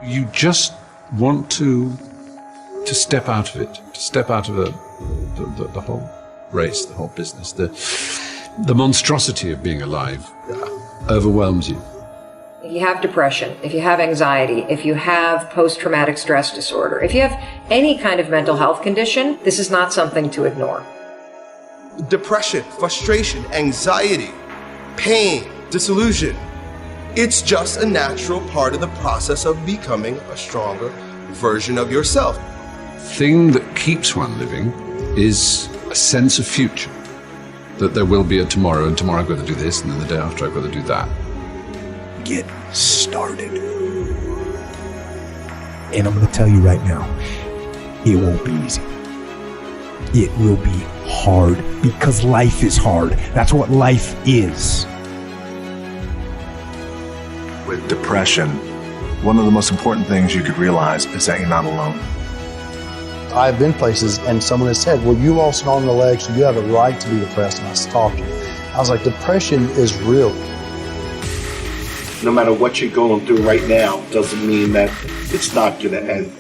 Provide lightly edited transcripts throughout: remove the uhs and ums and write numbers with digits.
You just want to step out of it, to step out of the whole race, the whole business. The monstrosity of being alive overwhelms you. If you have depression, if you have anxiety, if you have post-traumatic stress disorder, if you have any kind of mental health condition, this is not something to ignore. Depression, frustration, anxiety, pain, disillusion. It's just a natural part of the process of becoming a stronger version of yourself. The thing that keeps one living is a sense of future, that there will be a tomorrow, and tomorrow I've got to do this, and then the day after I've got to do that. Get started. And I'm going to tell you right now, it won't be easy. It will be hard because life is hard. That's what life is. With depression, one of the most important things you could realize is that you're not alone. I've been places and someone has said, well, you lost an arm and a leg, so you have a right to be depressed. And I stopped them. I was like, depression is real. No matter what you're going through right now doesn't mean that it's not going to end.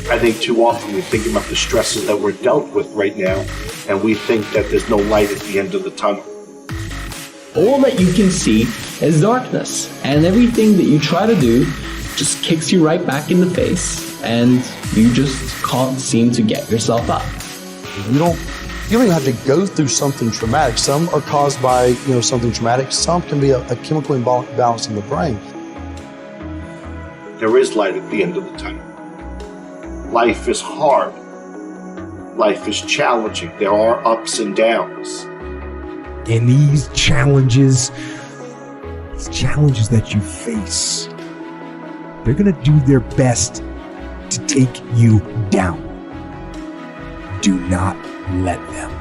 I think too often we think about the stresses that we're dealt with right now, and we think that there's no light at the end of the tunnel. All that you can see is darkness, and everything that you try to do just kicks you right back in the face, and you just can't seem to get yourself up. You don't even have to go through something traumatic. Some are caused by something traumatic. Some can be a chemical imbalance in the brain. There is light at the end of the tunnel. Life is hard. Life is challenging. There are ups and downs. And these challenges that you face, they're going to do their best to take you down. Do not let them.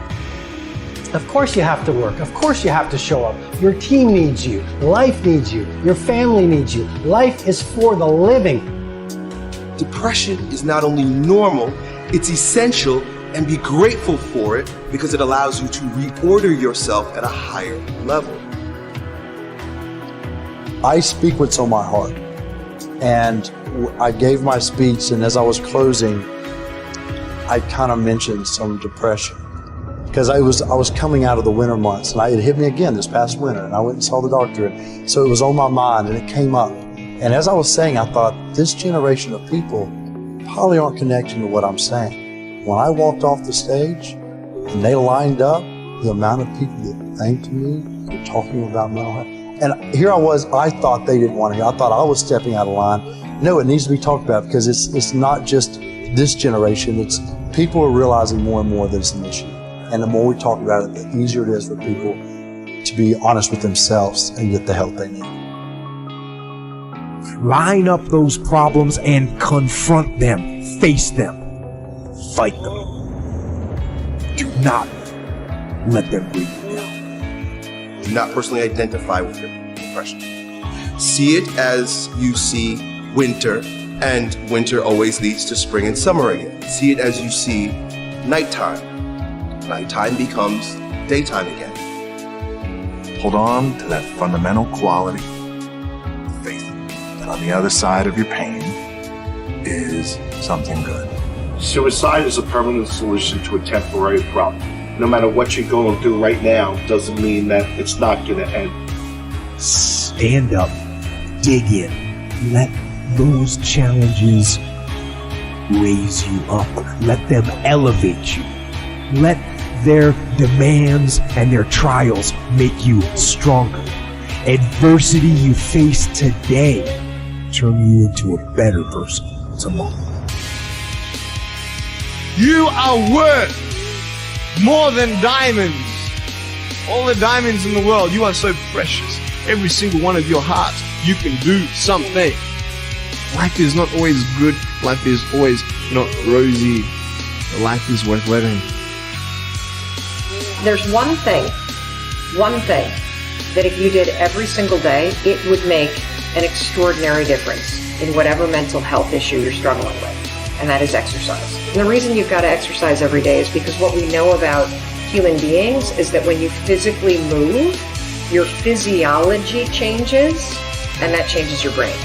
Of course you have to work. Of course you have to show up. Your team needs you. Life needs you. Your family needs you. Life is for the living. Depression is not only normal, it's essential, and be grateful for it because it allows you to reorder yourself at a higher level. I speak what's on my heart. And I gave my speech, and as I was closing, I kind of mentioned some depression. Because I was coming out of the winter months, and it hit me again this past winter, and I went and saw the doctor. So it was on my mind, and it came up. And as I was saying, I thought, this generation of people probably aren't connecting to what I'm saying. When I walked off the stage, and they lined up, the amount of people that thanked me, were talking about mental health. And here I was, I thought they didn't want to hear. I thought I was stepping out of line. No, it needs to be talked about because it's not just this generation. It's people are realizing more and more that it's an issue. And the more we talk about it, the easier it is for people to be honest with themselves and get the help they need. Line up those problems and confront them. Face them. Fight them. Do not let them bring you down. Do not personally identify with your depression. See it as you see winter, and winter always leads to spring and summer again. See it as you see nighttime. Nighttime becomes daytime again. Hold on to that fundamental quality, faith, that on the other side of your pain is something good. Suicide is a permanent solution to a temporary problem. No matter what you're going through right now doesn't mean that it's not going to end. Stand up, dig in, let those challenges raise you up. Let them elevate you. Let their demands and their trials make you stronger. Adversity you face today turn you into a better person tomorrow. You are worth more than diamonds. All the diamonds in the world, you are so precious. Every single one of your hearts, you can do something. Life is not always good. Life is always not rosy. Life is worth living. There's one thing that if you did every single day, it would make an extraordinary difference in whatever mental health issue you're struggling with. and that is exercise. And the reason you've got to exercise every day is because what we know about human beings is that when you physically move, your physiology changes, and that changes your brain.